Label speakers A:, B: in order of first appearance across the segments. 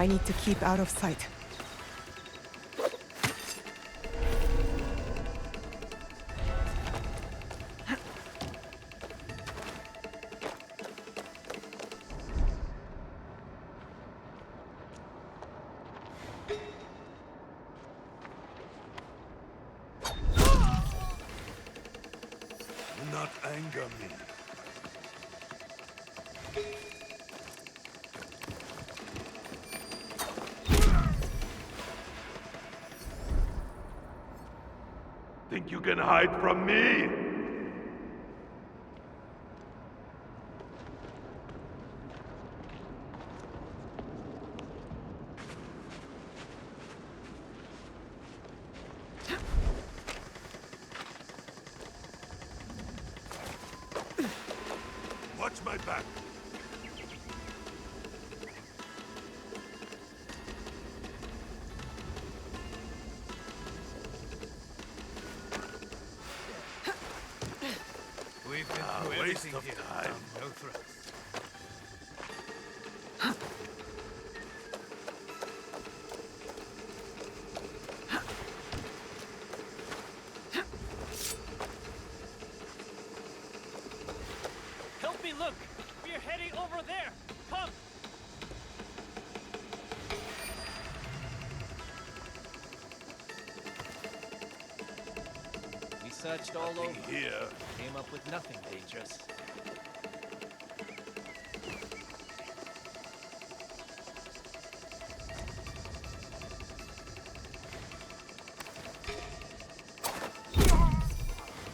A: I need to keep out of sight.
B: Do not anger me. Think you can hide from me? Watch my back.
C: We've been
B: Ah,
C: through
B: waste
C: everything
B: of
C: here.
B: time.
C: No threats.
D: Help me look! We're heading over there! Come! We searched all over.
B: Nothing here.
D: Came up with nothing dangerous.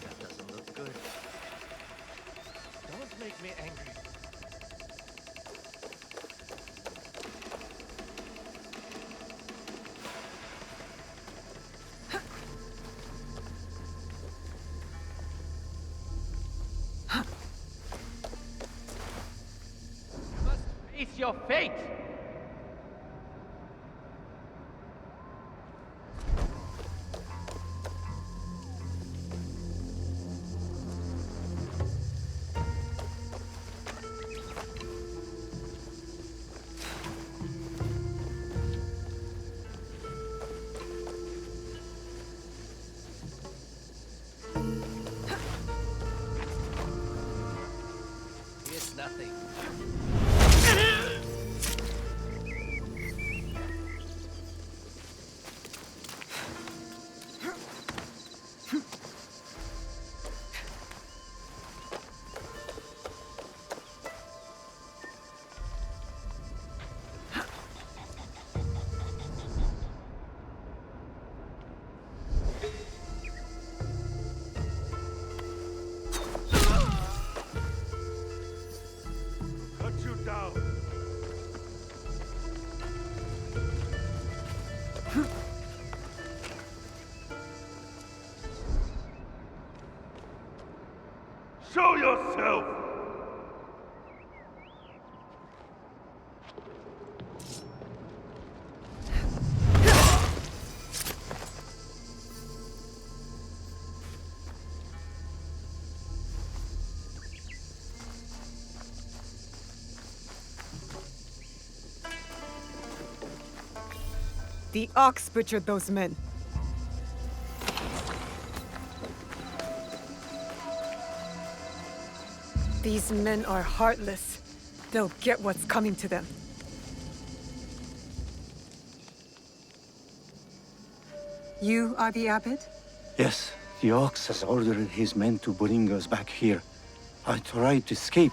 D: That doesn't look good. Don't make me angry. You must face your fate! It's nothing.
B: Cut you down. Show yourself!
A: The ox butchered those men. These men are heartless. They'll get what's coming to them. You are the abbot?
E: Yes, the ox has ordered his men to bring us back here. I tried to escape,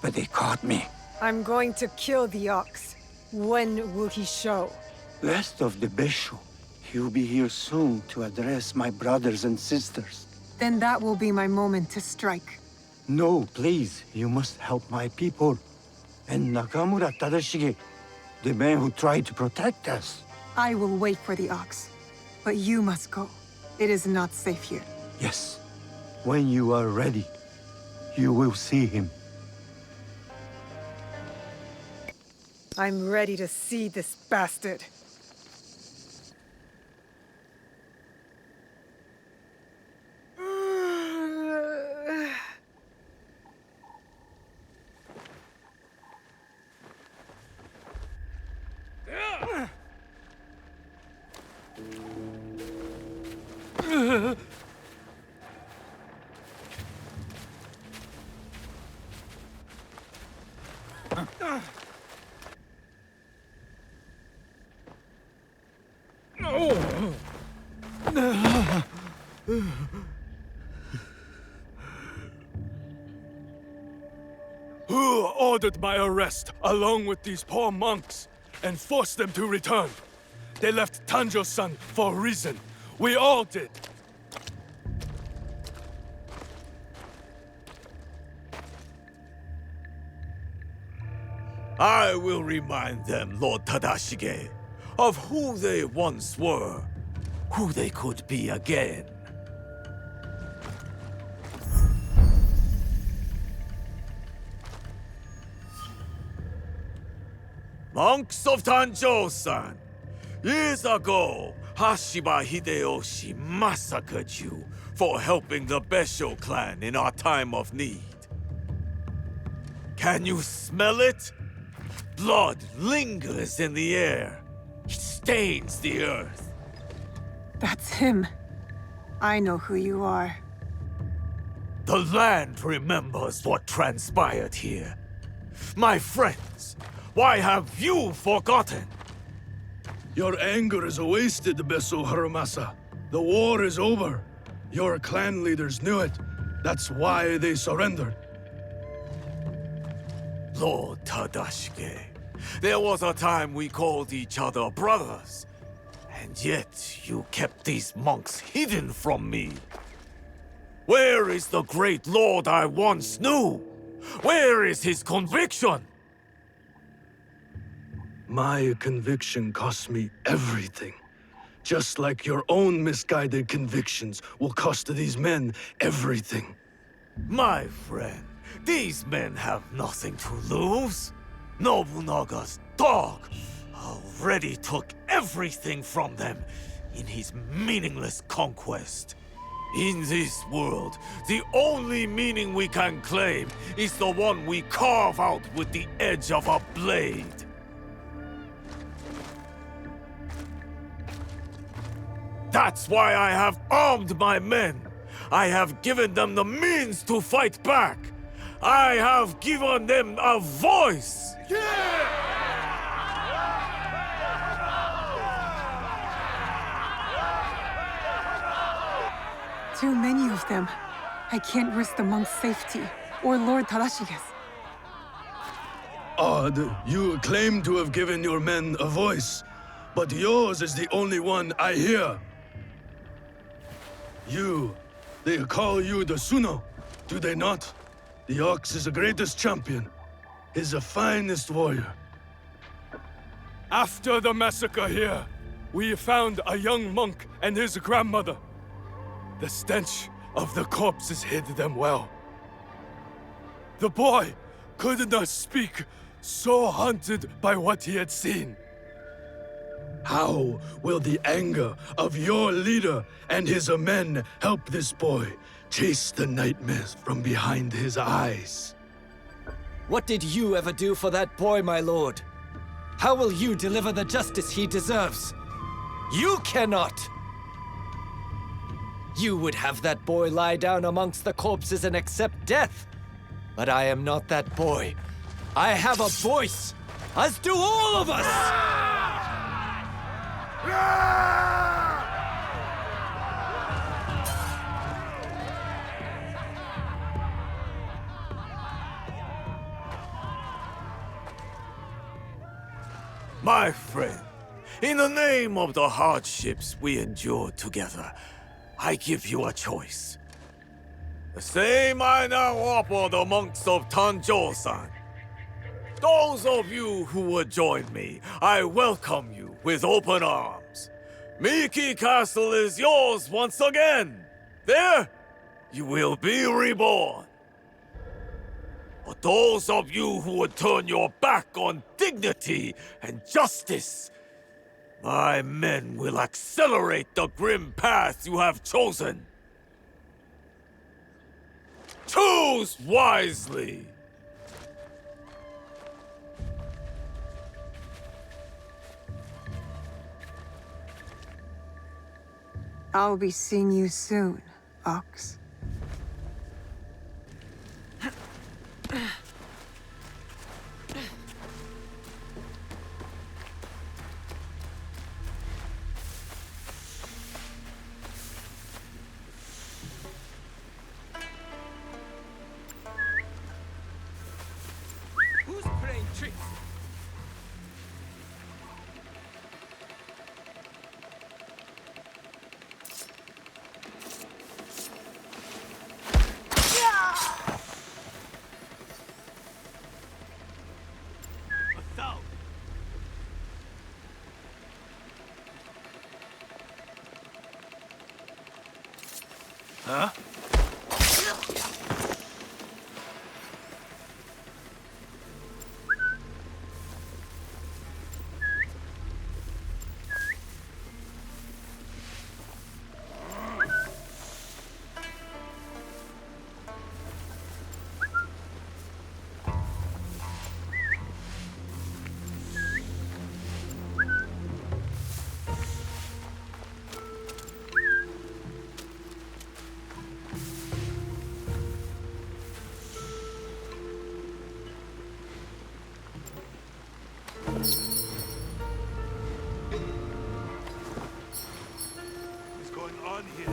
E: but they caught me.
A: I'm going to kill the ox. When will he show?
E: Rest of the Bessho. He'll be here soon to address my brothers and sisters.
A: Then that will be my moment to strike.
E: No, please, you must help my people. And Nakamura Tadashige, the man who tried to protect us.
A: I will wait for the ox. But you must go. It is not safe here.
E: Yes, when you are ready, you will see him.
A: I'm ready to see this bastard.
C: Who ordered my arrest, along with these poor monks, and forced them to return? They left Tanjo-san for a reason. We all did.
F: I will remind them, Lord Tadashige, of who they once were, who they could be again. Monks of Tanjo-san, years ago, Hashiba Hideyoshi massacred you for helping the Bessho clan in our time of need. Can you smell it? Blood lingers in the air. It stains the earth.
A: That's him. I know who you are.
F: The land remembers what transpired here. My friends, why have you forgotten?
C: Your anger is wasted, Bessho Harumasa. The war is over. Your clan leaders knew it. That's why they surrendered.
F: Lord Tadashige, there was a time we called each other brothers. And yet you kept these monks hidden from me. Where is the great lord I once knew? Where is his conviction?
C: My conviction cost me everything. Just like your own misguided convictions will cost these men everything.
F: My friend, these men have nothing to lose. Nobunaga's dog already took everything from them in his meaningless conquest. In this world, the only meaning we can claim is the one we carve out with the edge of a blade. That's why I have armed my men. I have given them the means to fight back. I have given them a voice.
A: Too many of them. I can't risk the monk's safety, or Lord Tadashige's.
C: Odd, you claim to have given your men a voice, but yours is the only one I hear. They call you the Suno, do they not? The Ox is the greatest champion. He's the finest warrior. After the massacre here, we found a young monk and his grandmother. The stench of the corpses hid them well. The boy could not speak, so haunted by what he had seen. How will the anger of your leader and his men help this boy chase the nightmares from behind his eyes?
G: What did you ever do for that boy, my lord? How will you deliver the justice he deserves? You cannot! You would have that boy lie down amongst the corpses and accept death. But I am not that boy. I have a voice, as do all of us!
F: My friend, in the name of the hardships we endured together, I give you a choice. The same I now offer the monks of Tanjo-san. Those of you who would join me, I welcome you with open arms. Miki Castle is yours once again. There, you will be reborn. But those of you who would turn your back on dignity and justice, my men will accelerate the grim path you have chosen. Choose wisely!
A: I'll be seeing you soon, Ox.
C: Huh?
B: What's going on here?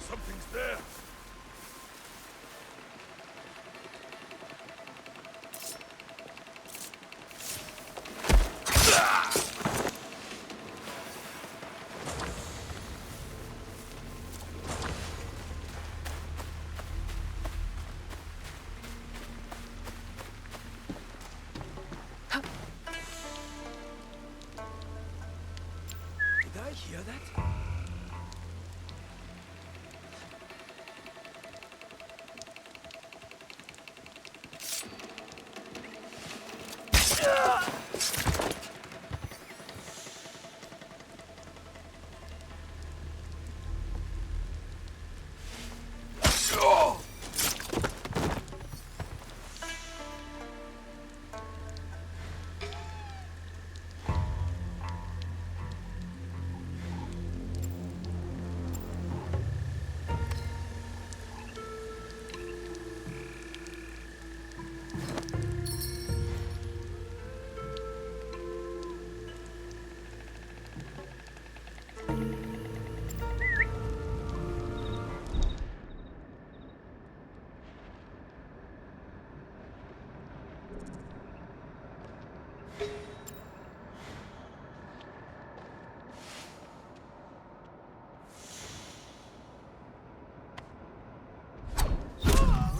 C: Something's there.
G: Did I hear that?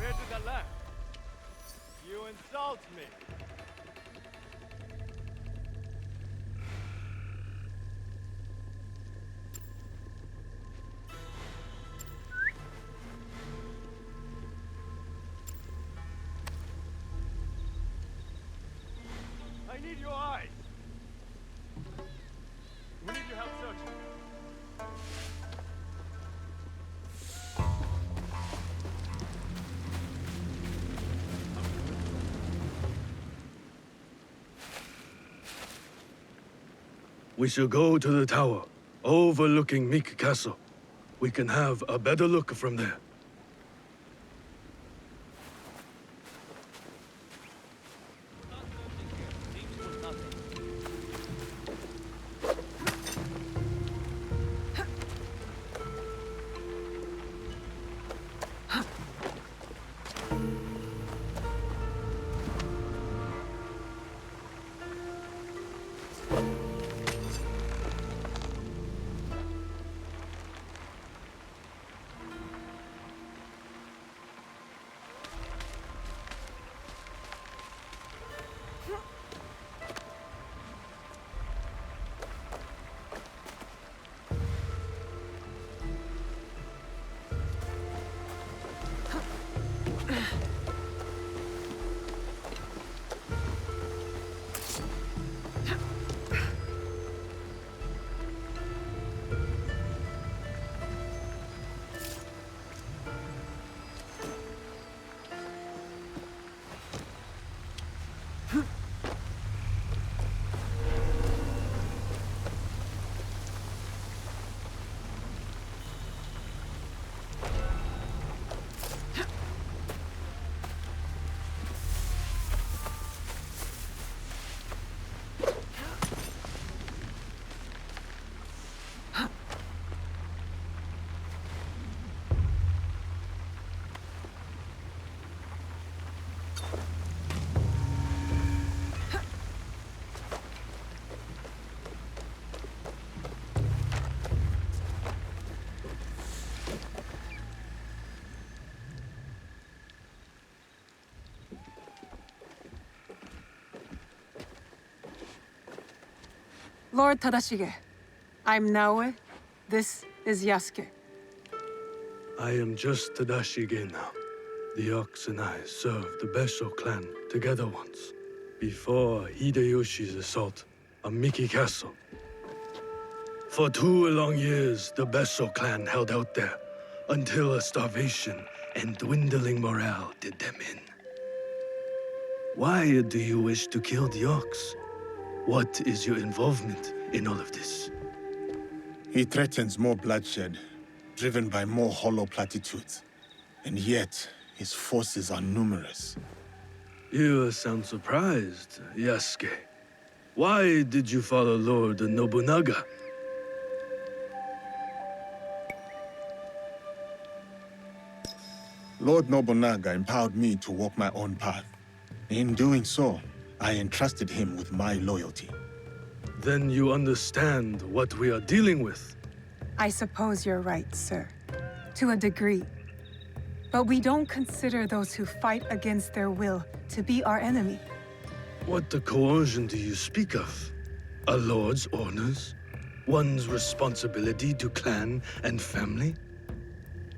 C: Where to the left? You insult me. I need your eyes. We need your help searching. We should go to the tower, overlooking Meek Castle. We can have a better look from there.
A: Lord Tadashige, I'm Naoe. This is Yasuke.
C: I am just Tadashige now. The Ox and I served the Bessho clan together once, before Hideyoshi's assault on Miki Castle. For 2 long years, the Bessho clan held out there, until a starvation and dwindling morale did them in. Why do you wish to kill the Ox? What is your involvement in all of this?
H: He threatens more bloodshed, driven by more hollow platitudes. And yet, his forces are numerous.
C: You sound surprised, Yasuke. Why did you follow Lord Nobunaga?
H: Lord Nobunaga empowered me to walk my own path. In doing so, I entrusted him with my loyalty.
C: Then you understand what we are dealing with.
A: I suppose you're right, sir. To a degree. But we don't consider those who fight against their will to be our enemy.
C: What coercion do you speak of? A lord's orders? One's responsibility to clan and family?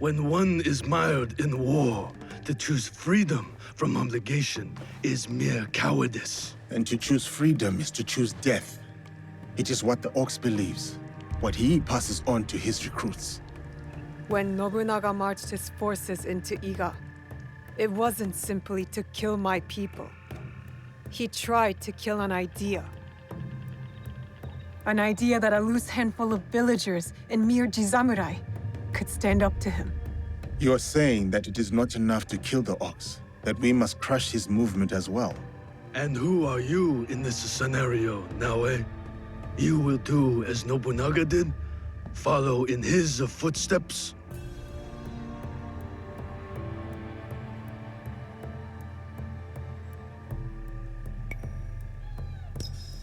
C: When one is mired in war, to choose freedom from obligation is mere cowardice.
H: And to choose freedom is to choose death. It is what the Ox believes, what he passes on to his recruits.
A: When Nobunaga marched his forces into Iga, it wasn't simply to kill my people. He tried to kill an idea. An idea that a loose handful of villagers and mere Jisamurai could stand up to him.
H: You are saying that it is not enough to kill the Ox, that we must crush his movement as well.
C: And who are you in this scenario, Naoe? You will do as Nobunaga did? Follow in his footsteps?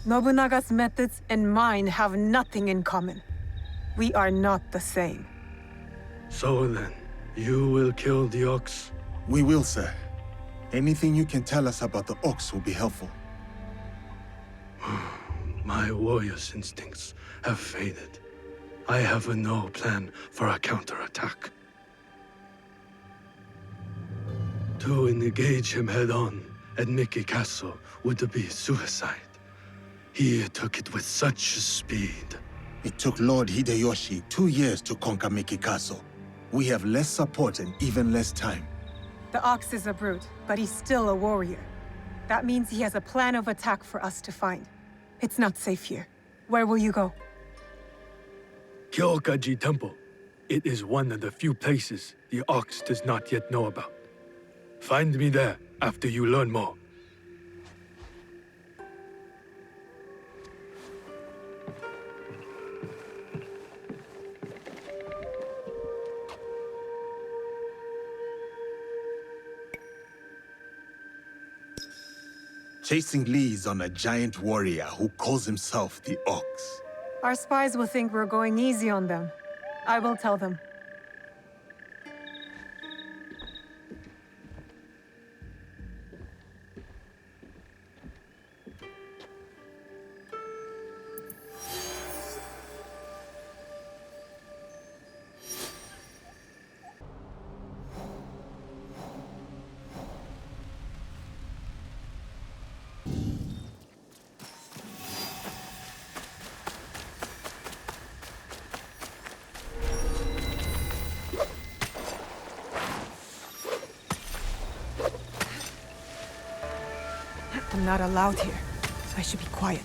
A: Nobunaga's methods and mine have nothing in common. We are not the same.
C: So then, you will kill the Ox?
H: We will, sir. Anything you can tell us about the Ox will be helpful.
C: My warrior's instincts have faded. I have no plan for a counterattack. To engage him head-on at Miki Castle would be suicide. He took it with such speed.
H: It took Lord Hideyoshi 2 years to conquer Miki Castle. We have less support and even less time.
A: The Ox is a brute, but he's still a warrior. That means he has a plan of attack for us to find. It's not safe here. Where will you go?
C: Kyokaji Temple. It is one of the few places the Ox does not yet know about. Find me there after you learn more.
H: Chasing leads on a giant warrior who calls himself the Ox.
A: Our spies will think we're going easy on them. I will tell them. I'm not allowed here, so I should be quiet.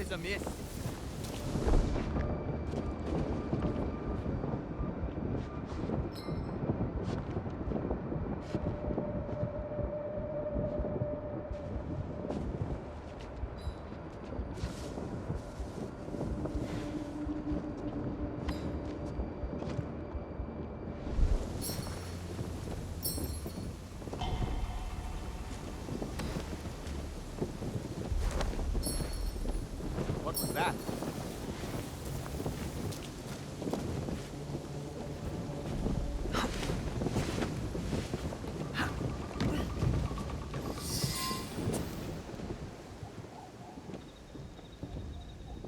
D: is amiss? What was that?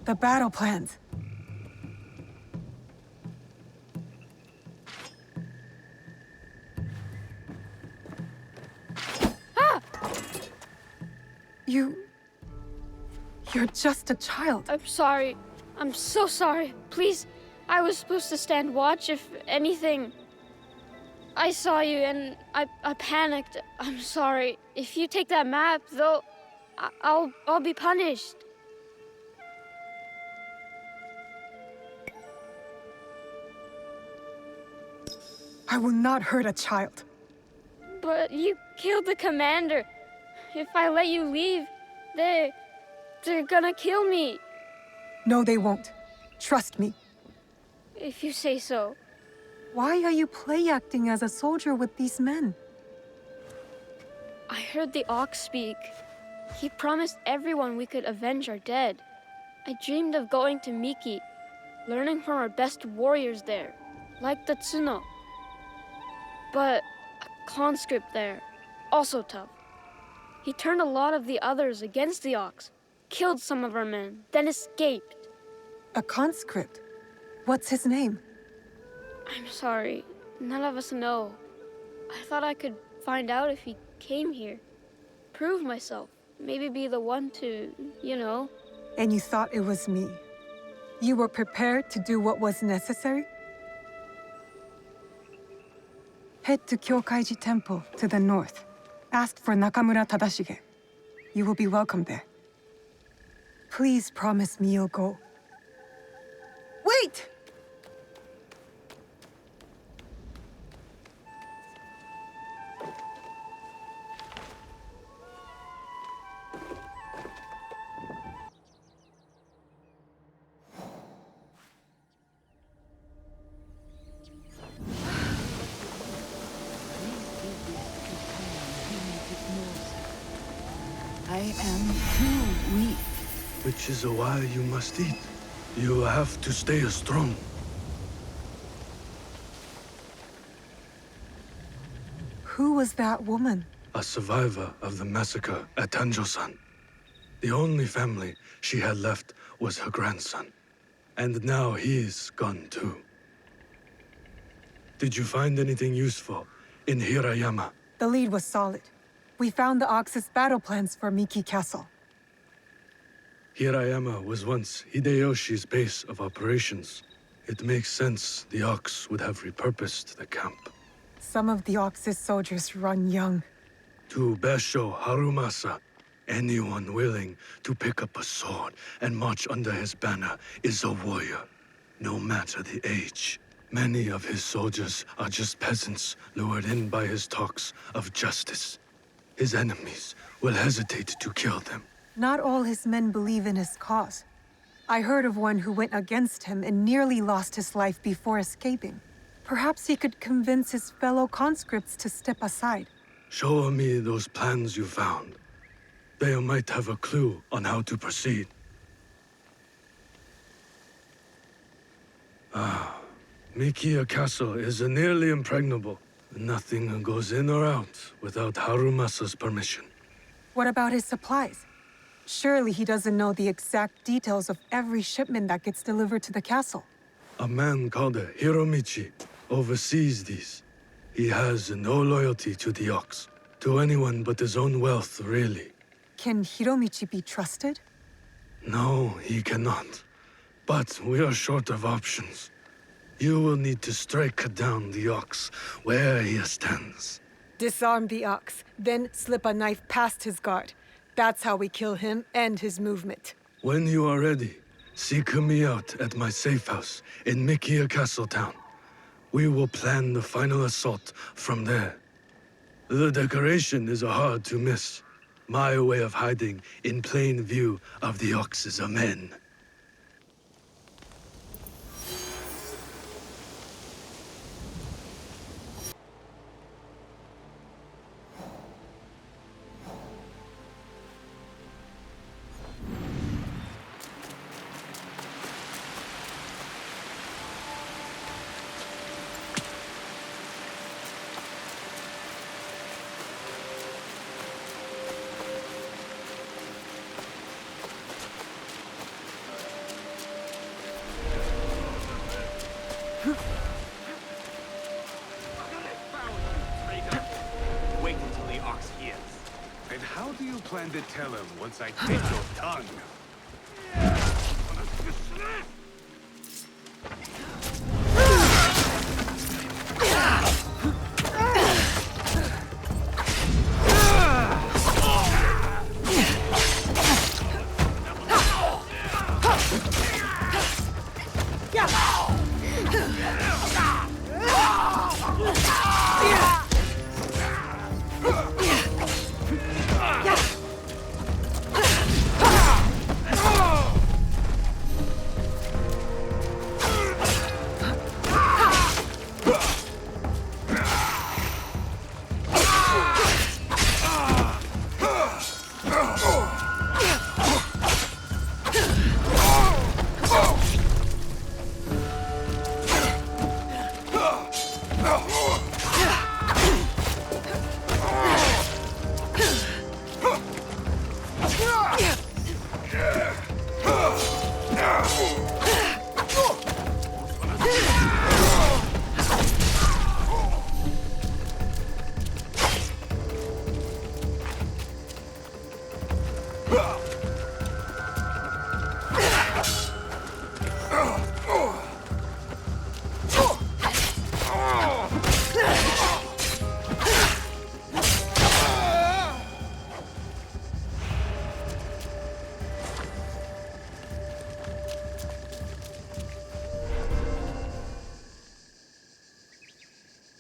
A: The battle plans. You're just a child.
I: I'm sorry. I'm so sorry. Please, I was supposed to stand watch if anything. I saw you and I panicked. I'm sorry. If you take that map, though, I'll be punished.
A: I will not hurt a child.
I: But you killed the commander. If I let you leave, they're gonna kill me.
A: No, they won't. Trust me.
I: If you say so.
A: Why are you play acting as a soldier with these men?
I: I heard the Ox speak. He promised everyone we could avenge our dead. I dreamed of going to Miki, learning from our best warriors there, like the Tsuno. But a conscript there, also tough. He turned a lot of the others against the Ox, killed some of our men, then escaped.
A: A conscript? What's his name?
I: I'm sorry, none of us know. I thought I could find out if he came here. Prove myself, maybe be the one to, you know.
A: And you thought it was me? You were prepared to do what was necessary? Head to Kyokaiji Temple to the north. Ask for Nakamura Tadashige. You will be welcome there. Please promise me you'll go. Wait!
J: I am too weak.
C: Which is why you must eat. You have to stay strong.
A: Who was that woman?
C: A survivor of the massacre at Tanjo-san. The only family she had left was her grandson. And now he's gone too. Did you find anything useful in Hirayama?
A: The lead was solid. We found the Ox's battle plans for Miki Castle.
C: Hirayama was once Hideyoshi's base of operations. It makes sense the Ox would have repurposed the camp.
A: Some of the Ox's soldiers run young.
C: To Bessho Harumasa, anyone willing to pick up a sword and march under his banner is a warrior, no matter the age. Many of his soldiers are just peasants lured in by his talks of justice. His enemies will hesitate to kill them.
A: Not all his men believe in his cause. I heard of one who went against him and nearly lost his life before escaping. Perhaps he could convince his fellow conscripts to step aside.
C: Show me those plans you found. They might have a clue on how to proceed. Mikiya Castle is nearly impregnable. Nothing goes in or out without Harumasa's permission.
A: What about his supplies? Surely he doesn't know the exact details of every shipment that gets delivered to the castle.
C: A man called Hiromichi oversees these. He has no loyalty to the Ox, to anyone but his own wealth, really.
A: Can Hiromichi be trusted?
C: No, he cannot. But we are short of options. You will need to strike down the Ox where he stands.
A: Disarm the Ox, then slip a knife past his guard. That's how we kill him and his movement.
C: When you are ready, seek me out at my safe house in Mikia Castle Town. We will plan the final assault from there. The decoration is hard to miss. My way of hiding in plain view of the Ox's men.
K: Wait until the ox hears. And how do you plan to tell him once I take your tongue?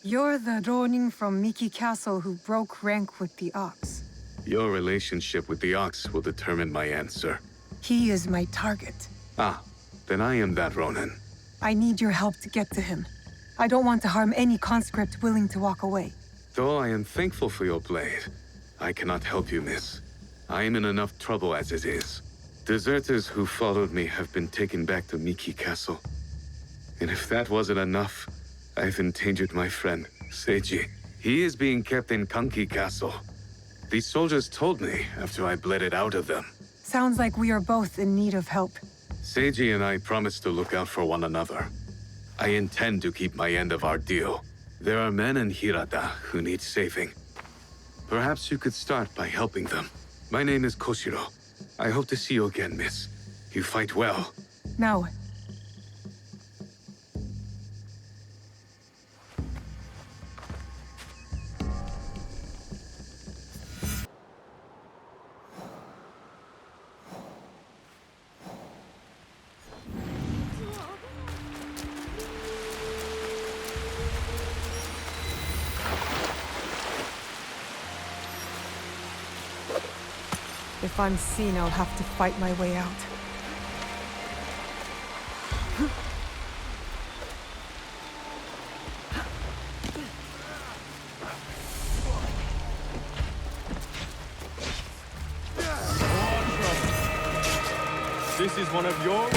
A: You're the Ronin from Miki Castle who broke rank with the Ox.
K: Your relationship with the ox will determine my answer.
A: He is my target.
K: Ah, then I am that Ronin.
A: I need your help to get to him. I don't want to harm any conscript willing to walk away.
K: Though I am thankful for your blade, I cannot help you, miss. I am in enough trouble as it is. Deserters who followed me have been taken back to Miki Castle. And if that wasn't enough, I've endangered my friend, Seiji. He is being kept in Kanki Castle. These soldiers told me after I bled it out of them.
A: Sounds like we are both in need of help.
K: Seiji and I promised to look out for one another. I intend to keep my end of our deal. There are men in Hirata who need saving. Perhaps you could start by helping them. My name is Koshiro. I hope to see you again, miss. You fight well.
A: Now, if I'm seen, I'll have to fight my way out.
C: This is one of yours?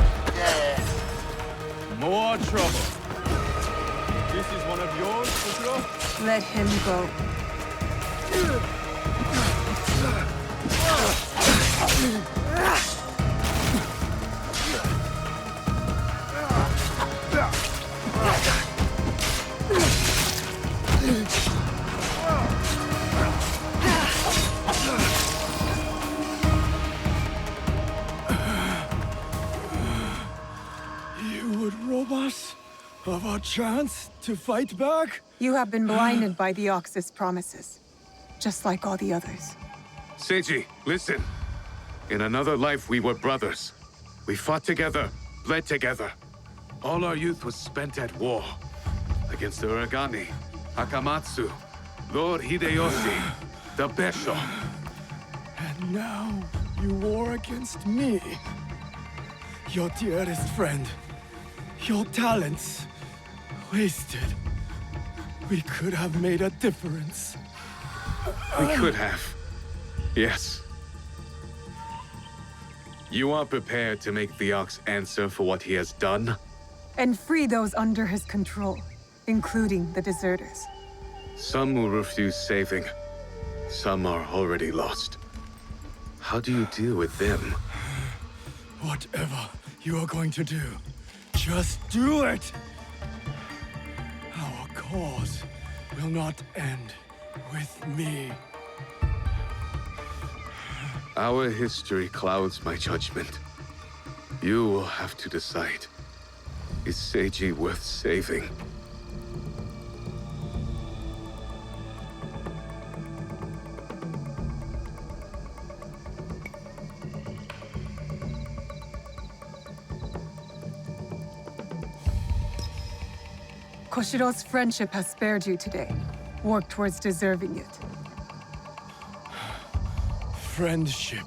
C: More trouble. This is one of yours, Koshiro?
A: Let him go.
C: You would rob us of our chance to fight back?
A: You have been blinded by the Ox's promises, just like all the others.
K: Seiji, listen. In another life, we were brothers. We fought together, bled together. All our youth was spent at war. Against the Uragami, Akamatsu, Lord Hideyoshi, the Bessho.
C: And now you war against me. Your dearest friend. Your talents. Wasted. We could have made a difference.
K: We could have. Yes. You are prepared to make the Ox answer for what he has done?
A: And free those under his control, including the deserters.
K: Some will refuse saving. Some are already lost. How do you deal with them?
C: Whatever you are going to do, just do it! Our cause will not end with me.
K: Our history clouds my judgment. You will have to decide. Is Seiji worth saving?
A: Koshiro's friendship has spared you today. Work towards deserving it.
C: Friendship.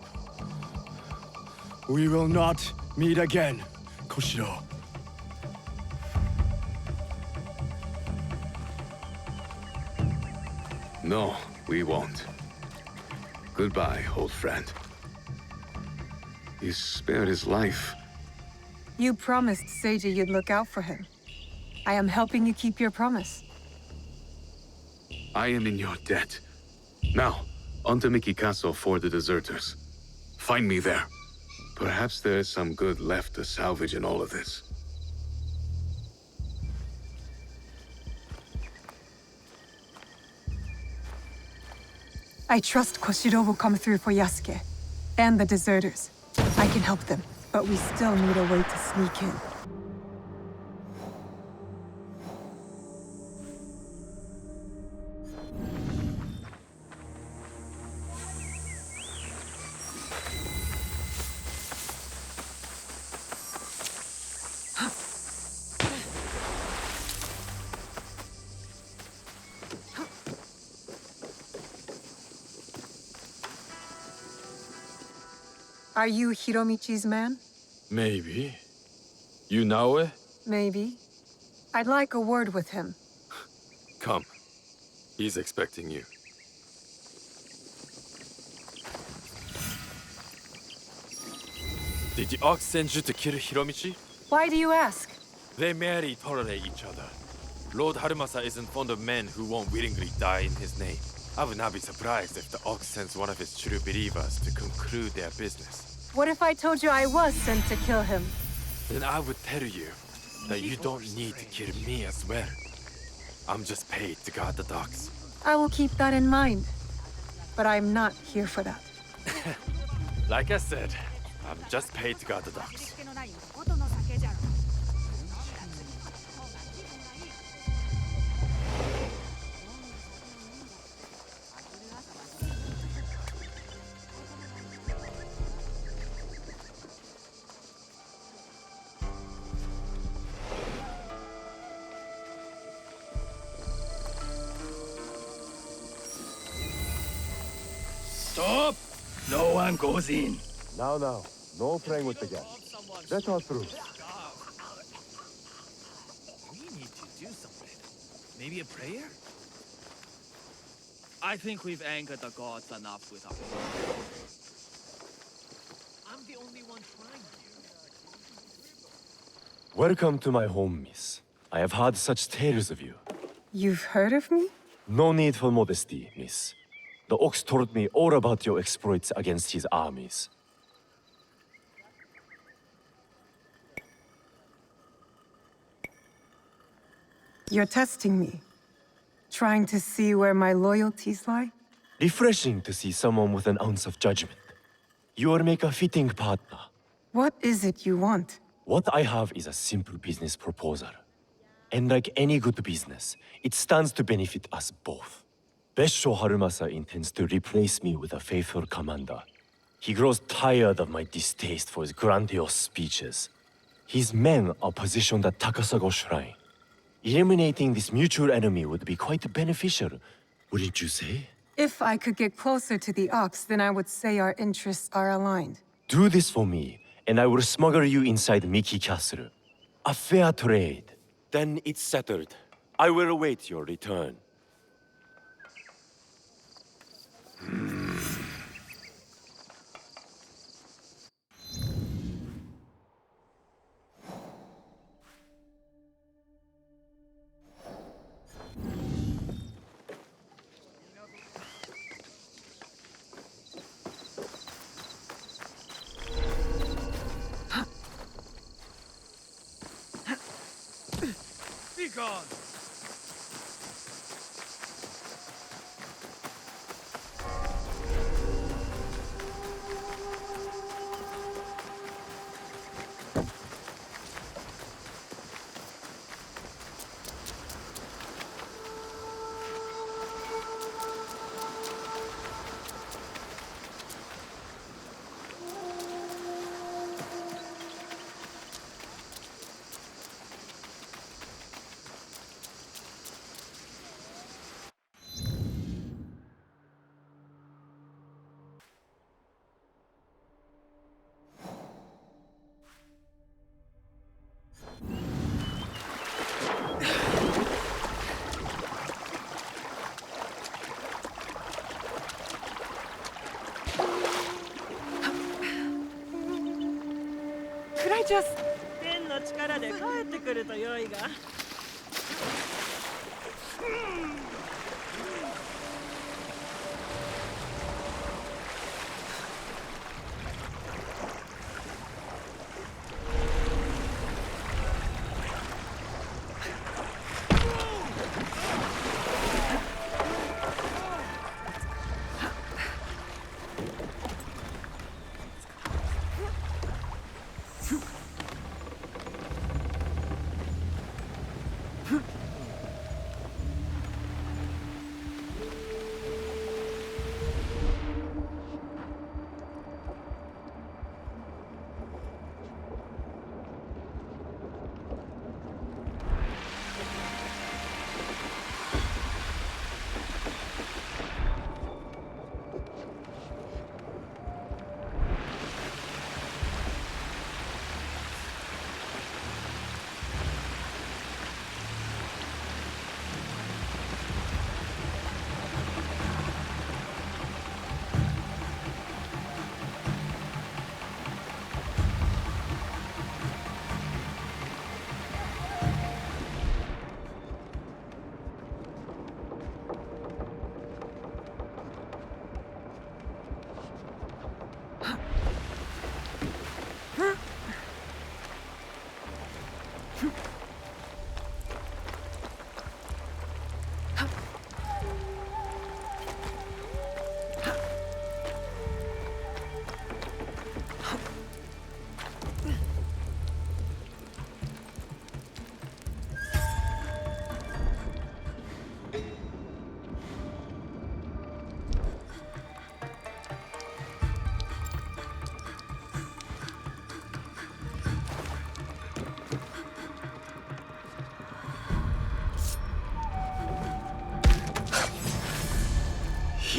C: We will not meet again, Koshiro.
K: No, we won't. Goodbye, old friend. You spared his life.
A: You promised Seiji you'd look out for him. I am helping you keep your promise.
K: I am in your debt. Now, on to Miki Castle for the deserters. Find me there. Perhaps there is some good left to salvage in all of this.
A: I trust Koshiro will come through for Yasuke and the deserters. I can help them, but we still need a way to sneak in. Are you Hiromichi's man?
C: Maybe. You Naoe?
A: Maybe. I'd like a word with him.
C: Come. He's expecting you. Did the Ox send you to kill Hiromichi?
A: Why do you ask?
C: They merely tolerate each other. Lord Harumasa isn't fond of men who won't willingly die in his name. I would not be surprised if the Ox sends one of his true believers to conclude their business.
A: What if I told you I was sent to kill him?
C: Then I would tell you that you don't need to kill me as well. I'm just paid to guard the docks.
A: I will keep that in mind. But I'm not here for that.
C: Like I said, I'm just paid to guard the docks.
L: Stop! No one goes in.
M: Now, no playing with the guests. Let us through.
L: We need to do something. Maybe a prayer? I think we've angered the gods enough with our prayers. I'm the only one trying here.
M: Welcome to my home, miss. I have heard such tales of you.
A: You've heard of me?
M: No need for modesty, miss. The Ox told me all about your exploits against his armies.
A: You're testing me. Trying to see where my loyalties lie?
M: Refreshing to see someone with an ounce of judgment. You will make a fitting partner.
A: What is it you want?
M: What I have is a simple business proposal. And like any good business, it stands to benefit us both. Bessho Harumasa intends to replace me with a faithful commander. He grows tired of my distaste for his grandiose speeches. His men are positioned at Takasago Shrine. Eliminating this mutual enemy would be quite beneficial, wouldn't you say?
A: If I could get closer to the Ox, then I would say our interests are aligned.
M: Do this for me, and I will smuggle you inside Miki Castle. A fair trade. Then it's settled. I will await your return.
C: Be gone!
A: Could I just...
N: 天の力で帰ってくると良いが。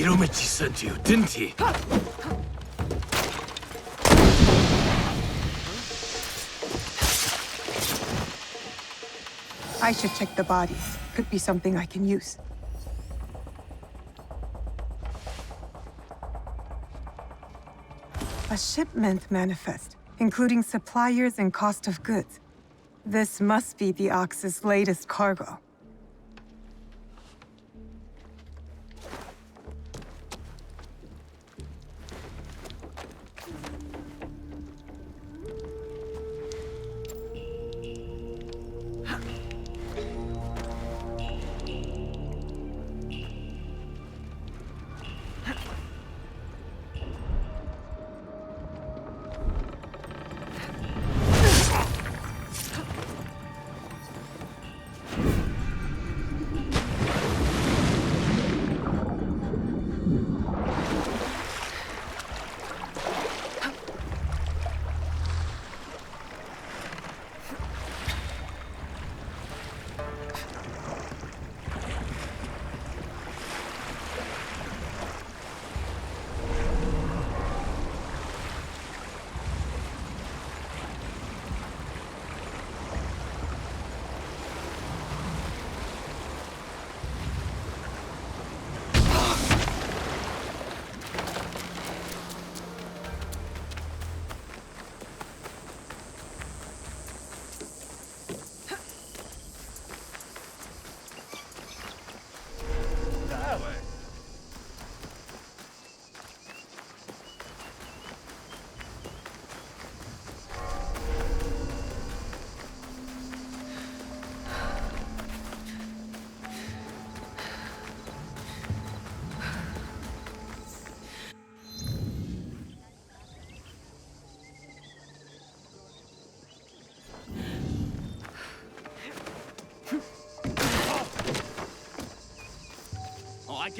C: Hiromichi sent you, didn't he?
A: I should check the body. Could be something I can use. A shipment manifest, including suppliers and cost of goods. This must be the Ox's latest cargo.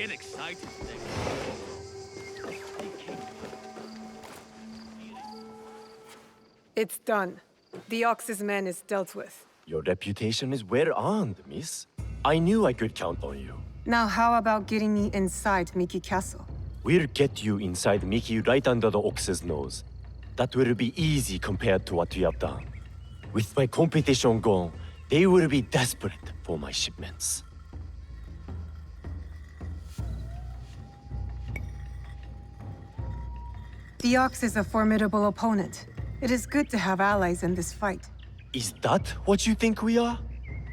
L: get excited.
A: It's done. The Ox's man is dealt with.
M: Your reputation is well earned, miss. I knew I could count on you.
A: Now how about getting me inside Miki Castle?
M: We'll get you inside Miki right under the Ox's nose. That will be easy compared to what we have done. With my competition gone, they will be desperate for my shipments.
A: The Ox is a formidable opponent. It is good to have allies in this fight.
M: Is that what you think we are?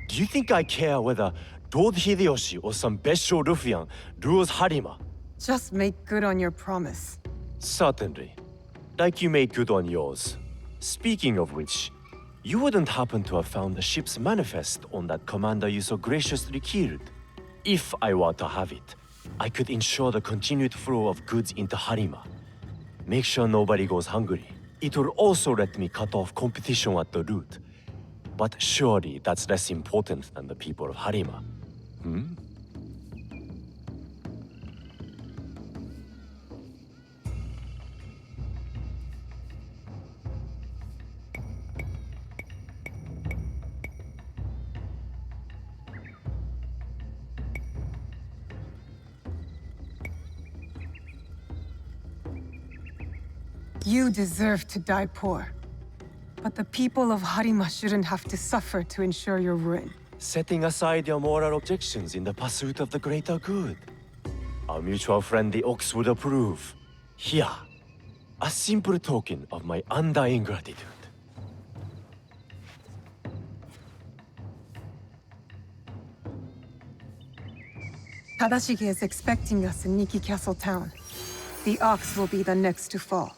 M: Do you think I care whether Lord Hideyoshi or some Bessho ruffian rules Harima?
A: Just make good on your promise.
M: Certainly. Like you made good on yours. Speaking of which, you wouldn't happen to have found the ship's manifest on that commander you so graciously killed. If I were to have it, I could ensure the continued flow of goods into Harima. Make sure nobody goes hungry. It will also let me cut off competition at the root. But surely that's less important than the people of Harima. Hmm?
A: You deserve to die poor. But the people of Harima shouldn't have to suffer to ensure your ruin.
M: Setting aside your moral objections in the pursuit of the greater good. Our mutual friend the Ox would approve. Here, a simple token of my undying gratitude.
A: Tadashige is expecting us in Miki Castle town. The Ox will be the next to fall.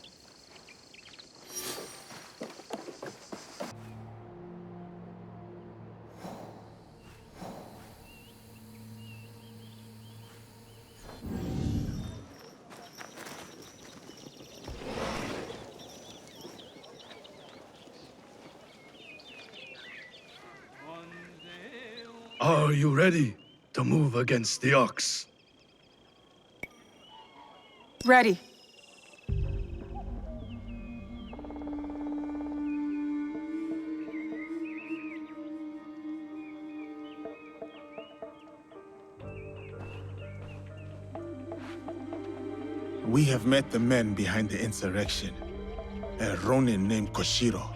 C: Are you ready to move against the Ox?
A: Ready.
H: We have met the men behind the insurrection. A Ronin named Koshiro.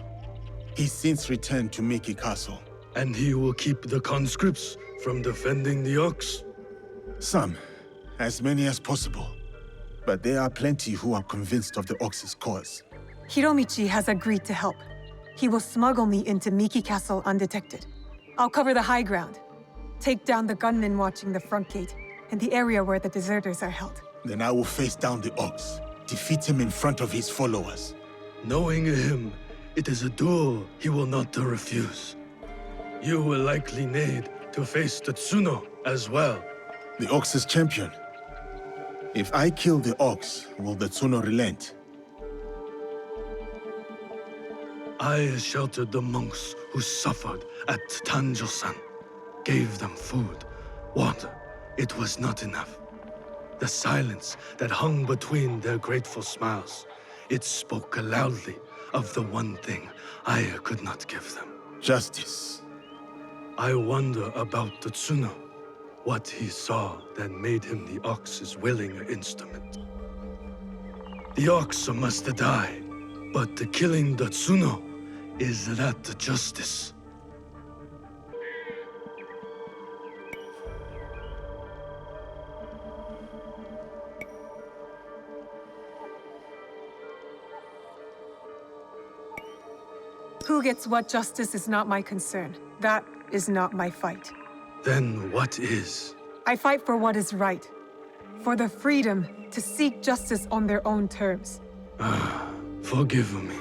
H: He's since returned to Miki Castle.
C: And he will keep the conscripts from defending the Ox?
H: Some. As many as possible. But there are plenty who are convinced of the Ox's cause.
A: Hiromichi has agreed to help. He will smuggle me into Miki Castle undetected. I'll cover the high ground. Take down the gunmen watching the front gate, and the area where the deserters are held.
H: Then I will face down the Ox. Defeat him in front of his followers.
C: Knowing him, it is a duel he will not refuse. You will likely need to face the Tsuno as well.
H: The Ox's champion. If I kill the Ox, will the Tsuno relent?
C: I sheltered the monks who suffered at Tanjo-san. Gave them food, water. It was not enough. The silence that hung between their grateful smiles, it spoke loudly of the one thing I could not give them.
H: Justice.
C: I wonder about the Tsuno. What he saw that made him the Ox's willing instrument. The Ox must die, but the killing the Tsuno, is that justice?
A: Who gets what justice is not my concern. That is not my fight.
C: Then what is?
A: I fight for what is right. For the freedom to seek justice on their own terms.
C: Forgive me.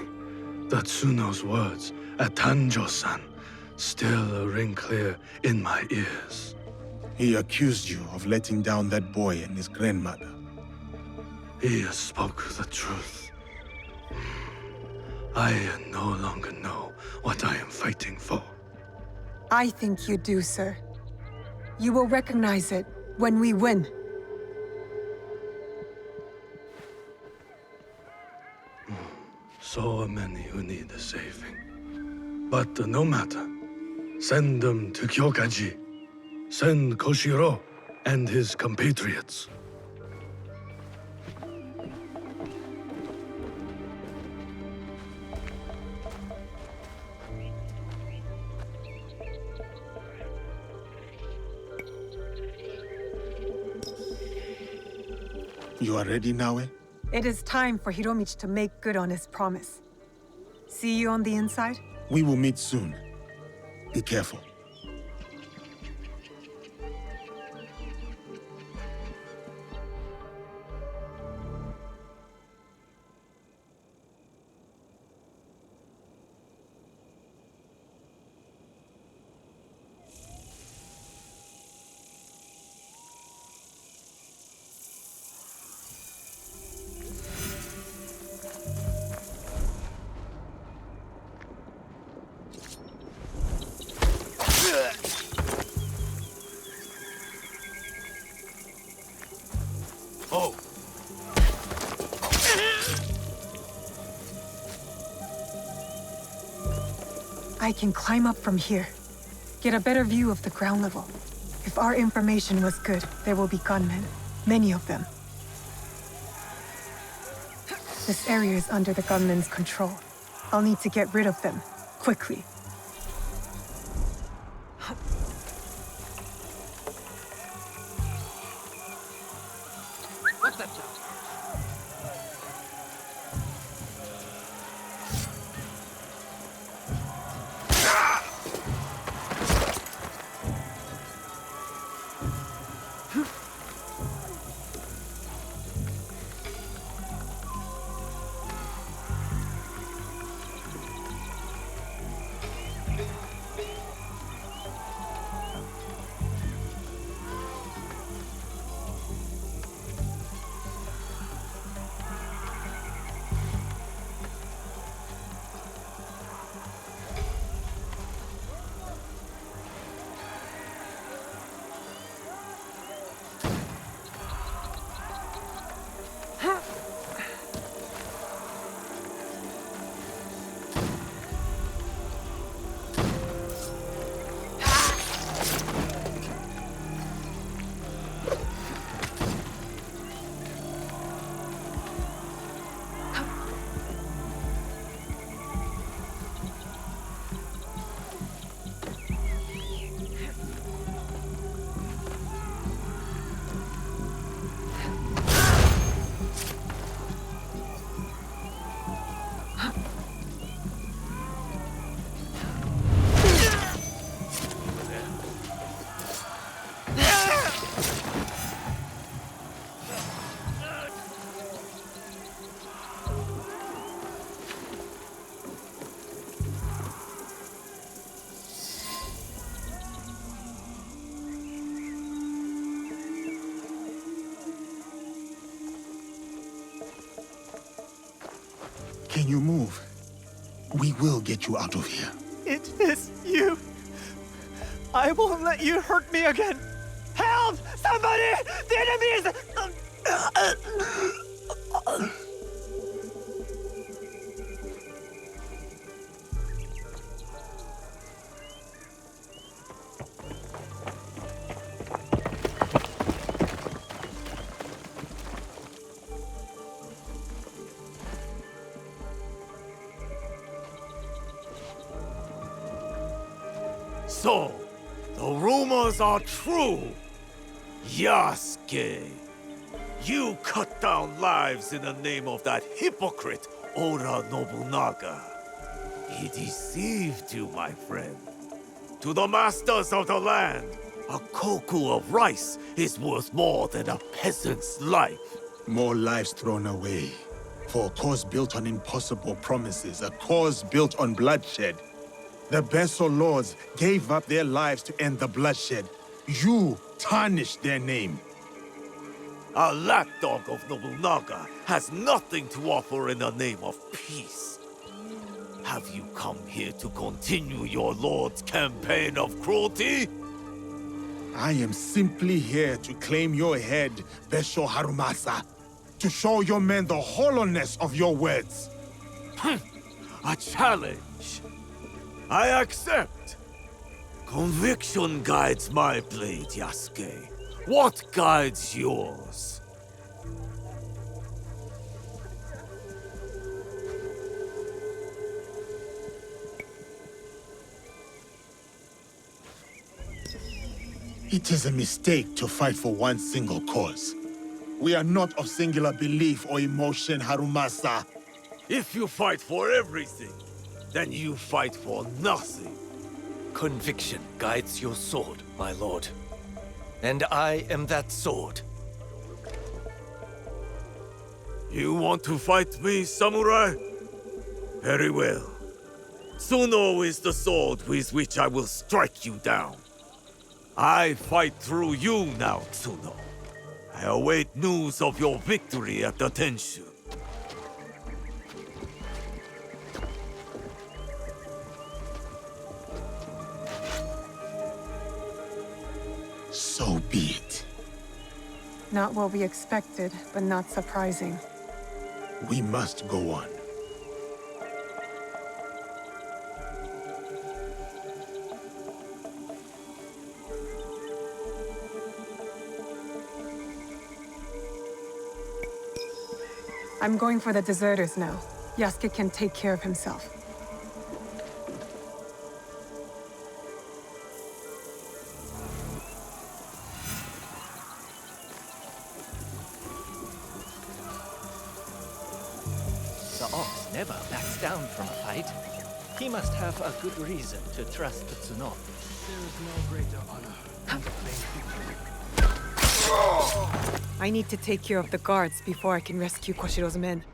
C: The Tsuno's words at Tanjo-san still ring clear in my ears.
H: He accused you of letting down that boy and his grandmother.
C: He spoke the truth. I no longer know what I am fighting for.
A: I think you do, sir. You will recognize it when we win.
C: so many who need a saving. But no matter. Send them to Kyokaji. Send Koshiro and his compatriots.
H: You are ready, Naoe?
A: It is time for Hiromichi to make good on his promise. See you on the inside?
H: We will meet soon. Be careful.
F: Oh!
A: I can climb up from here. Get a better view of the ground level. If our information was good, there will be gunmen. Many of them. This area is under the gunmen's control. I'll need to get rid of them. Quickly.
N: What's that sound?
H: Can you move? We will get you out of here.
G: It is you. I won't let you hurt me again. Help! Somebody! The enemy is...
F: So, the rumors are true. Yasuke, you cut down lives in the name of that hypocrite Oda Nobunaga. He deceived you, my friend. To the masters of the land, a koku of rice is worth more than a peasant's life.
H: More lives thrown away. For a cause built on impossible promises, a cause built on bloodshed. The Bessho lords gave up their lives to end the bloodshed. You tarnished their name.
F: A lapdog of Nobunaga has nothing to offer in the name of peace. Have you come here to continue your lord's campaign of cruelty?
H: I am simply here to claim your head, Bessho Harumasa. To show your men the hollowness of your words.
F: A challenge. I accept. Conviction guides my blade, Yasuke. What guides yours?
H: It is a mistake to fight for one single cause. We are not of singular belief or emotion, Harumasa.
F: If you fight for everything, then you fight for nothing.
G: Conviction guides your sword, my lord. And I am that sword.
F: You want to fight me, samurai? Very well. Tsuno is the sword with which I will strike you down. I fight through you now, Tsuno. I await news of your victory at the Tenshu.
H: So be it.
A: Not what we expected, but not surprising.
H: We must go on.
A: I'm going for the deserters now. Yasuke can take care of himself.
G: The ox never backs down from a fight. He must have a good reason to trust Tsuno.
L: There is no greater honor than to claim victory.
A: I need to take care of the guards before I can rescue Koshiro's men.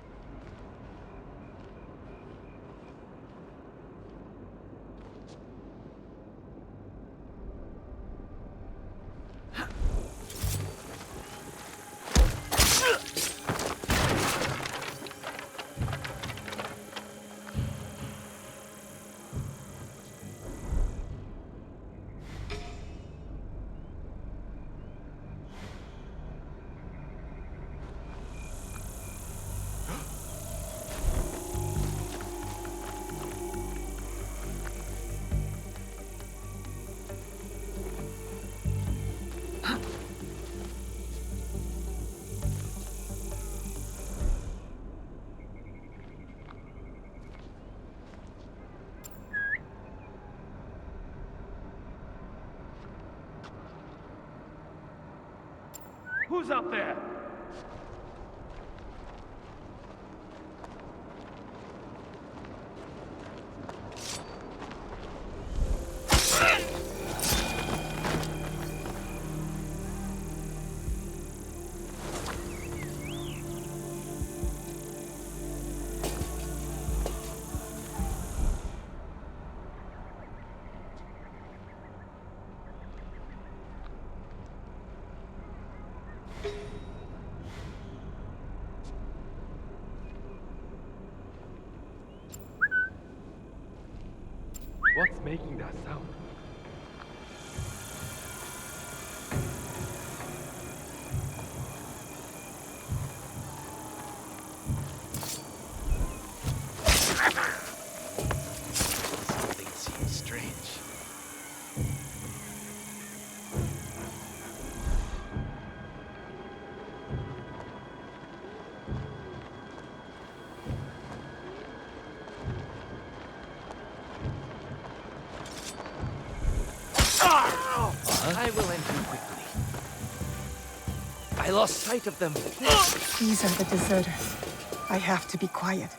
B: Who's up there?
C: What's making that sound?
L: Something seems strange.
G: I will enter quickly. I lost sight of them.
A: These are the deserters. I have to be quiet.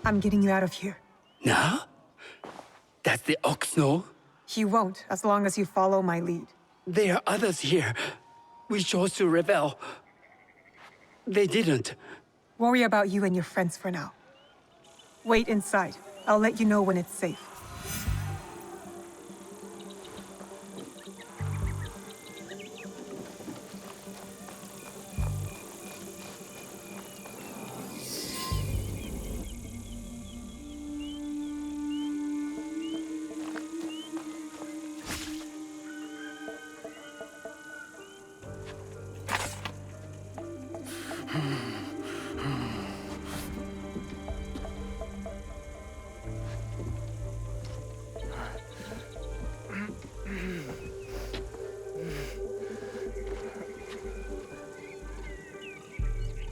A: I'm getting you out of here.
E: Now? Does the ox know?
A: He won't, as long as you follow my lead.
E: There are others here. We chose to rebel. They didn't.
A: Worry about you and your friends for now. Wait inside. I'll let you know when it's safe.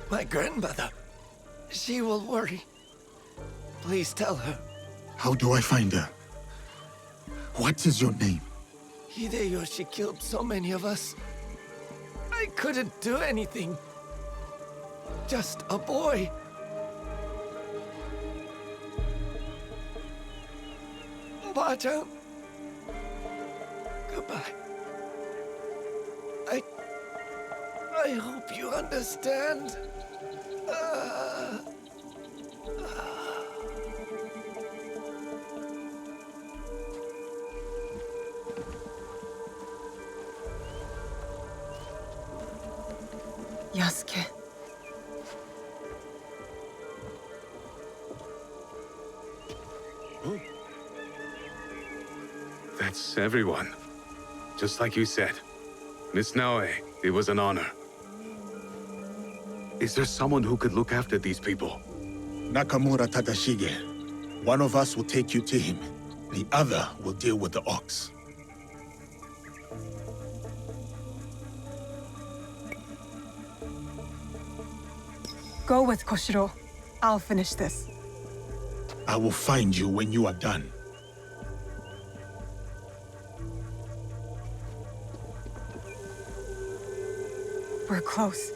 G: My grandmother. She will worry. Please tell her.
H: How do I find her? What is your name?
G: Hideyoshi killed so many of us. I couldn't do anything. Just a boy. Ba-chan. Goodbye. I hope you understand.
A: Yasuke.
K: That's everyone. Just like you said. Miss Naoe, it was an honor. Is there someone who could look after these people?
H: Nakamura Tadashige. One of us will take you to him. The other will deal with the ox.
A: Go with Koshiro. I'll finish this.
H: I will find you when you are done.
A: We're close.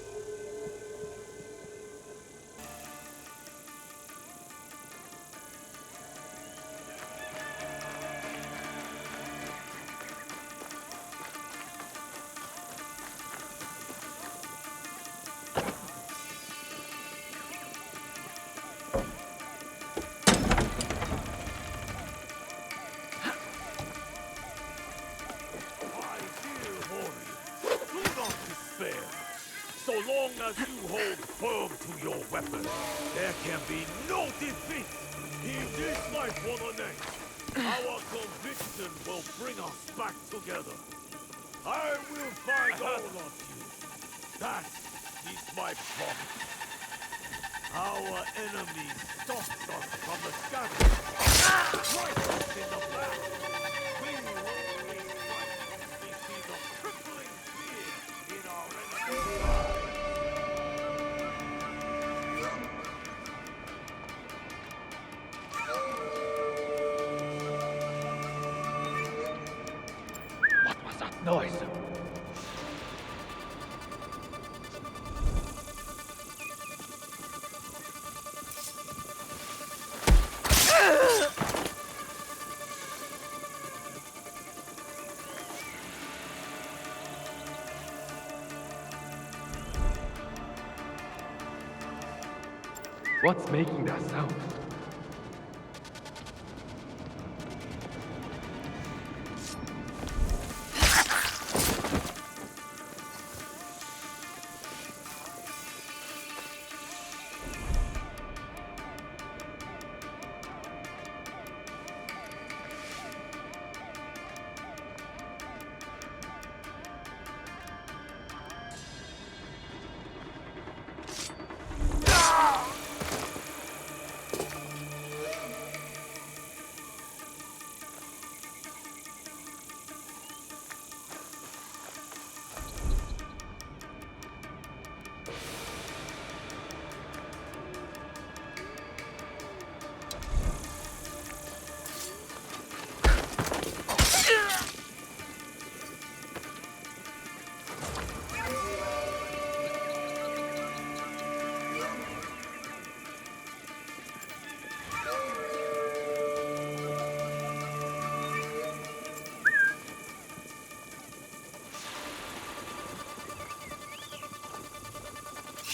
B: So long as you hold firm to your weapon, there can be no defeat. In this life or the next, our conviction will bring us back together. I will find all of you. That is my promise. Our enemies stalked us from the shadows, right us in the back. We will always fight as we see the crippling fear in our enemies' eyes.
C: What was that noise? What's making that sound?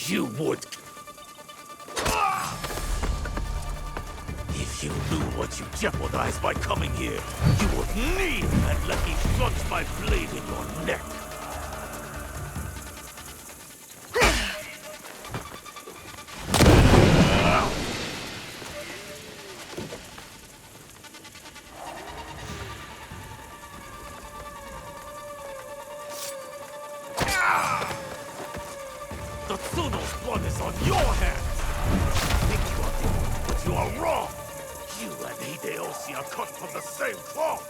B: You would. If you knew what you jeopardized by coming here, you would kneel and let me plunge my blade in your neck. The Tsuno's blood is on your hands! You think you are different, but you are wrong! You and Hideyoshi are cut from the same cloth!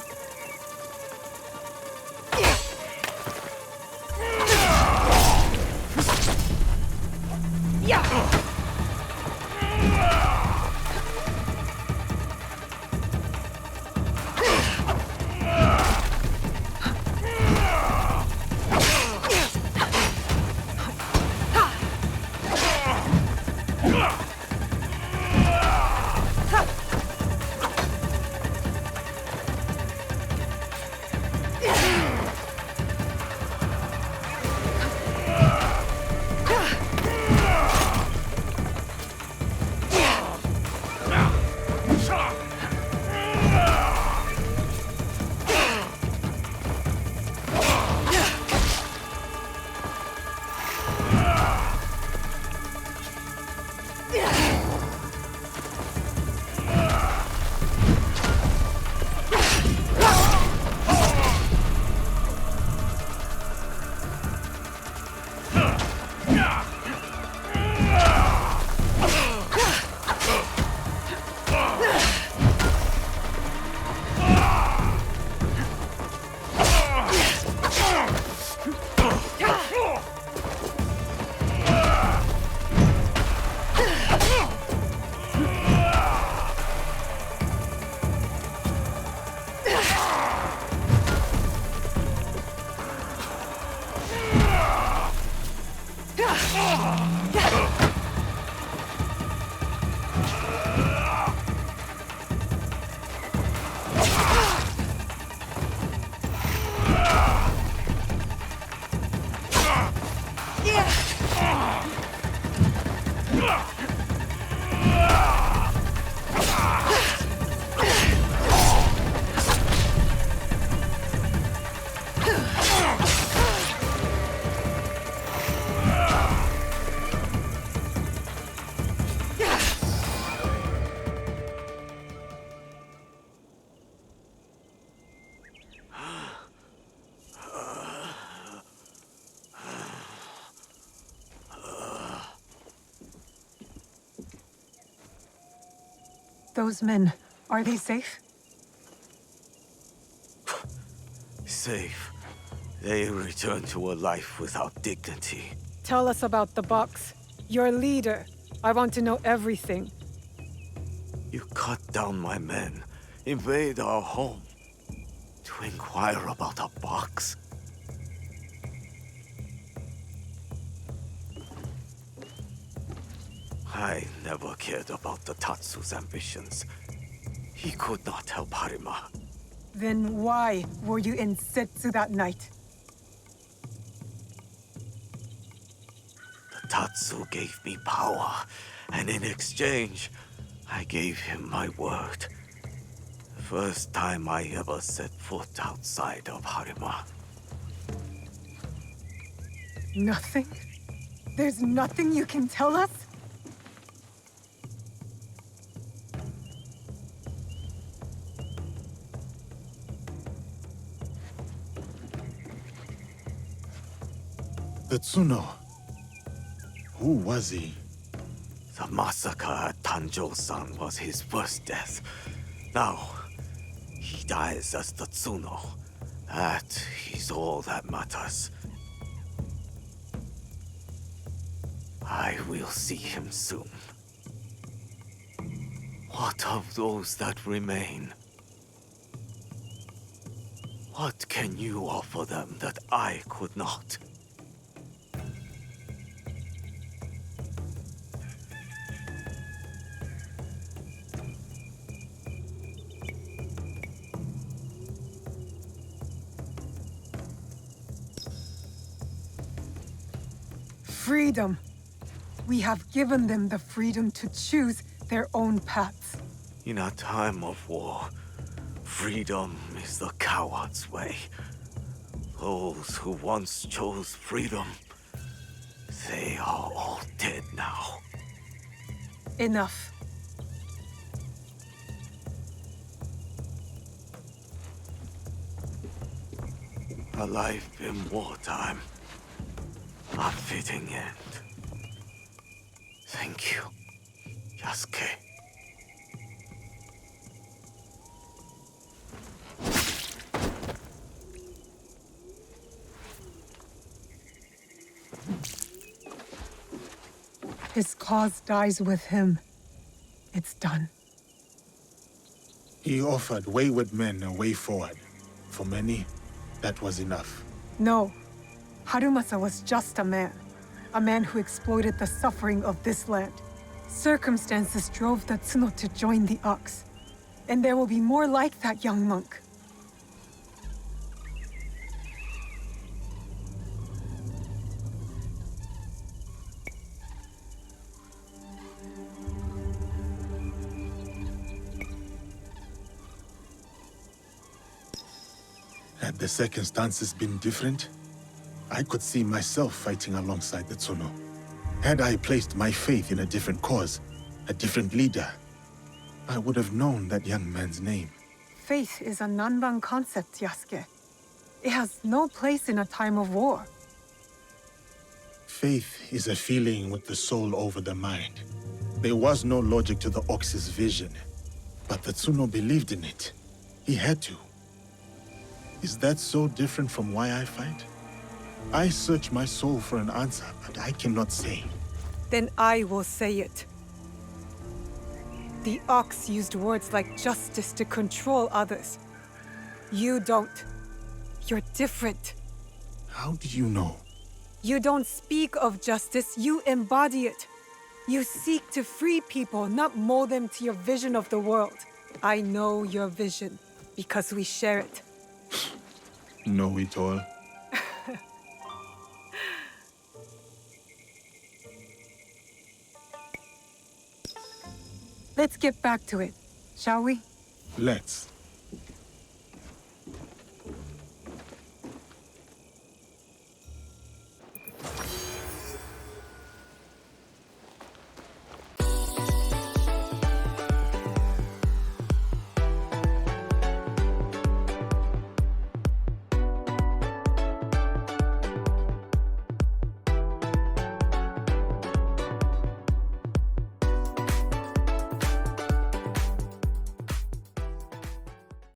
A: Those men, are they safe?
F: Safe. They return to a life without dignity.
A: Tell us about the box. Your leader. I want to know everything.
F: You cut down my men, invade our home, to inquire about a box. I never cared about the Tatsu's ambitions. He could not help Harima.
A: Then why were you in Setsu that night?
F: The Tatsu gave me power, and in exchange, I gave him my word. The first time I ever set foot outside of Harima.
A: Nothing? There's nothing you can tell us?
H: The Tsuno. Who was he?
F: The massacre at Tanjo-san was his first death. Now, he dies as the Tsuno. That is all that matters. I will see him soon. What of those that remain? What can you offer them that I could not?
A: Freedom. We have given them the freedom to choose their own paths.
F: In a time of war, freedom is the coward's way. Those who once chose freedom, they are all dead now.
A: Enough.
F: A life in wartime. A fitting end. Thank you, Yasuke.
A: His cause dies with him. It's done.
H: He offered wayward men a way forward. For many, that was enough.
A: No. Harumasa was just a man. A man who exploited the suffering of this land. Circumstances drove the Tsuno to join the Ox. And there will be more like that young monk.
H: Had the circumstances been different, I could see myself fighting alongside the Tsuno. Had I placed my faith in a different cause, a different leader, I would have known that young man's name.
A: Faith is a Nanban concept, Yasuke. It has no place in a time of war.
H: Faith is a feeling with the soul over the mind. There was no logic to the Ox's vision, but the Tsuno believed in it. He had to. Is that so different from why I fight? I search my soul for an answer, but I cannot say.
A: Then I will say it. The Ox used words like justice to control others. You don't. You're different.
H: How do you know?
A: You don't speak of justice, you embody it. You seek to free people, not mold them to your vision of the world. I know your vision, because we share it.
H: Know it all.
A: Let's get back to it, shall we?
H: Let's.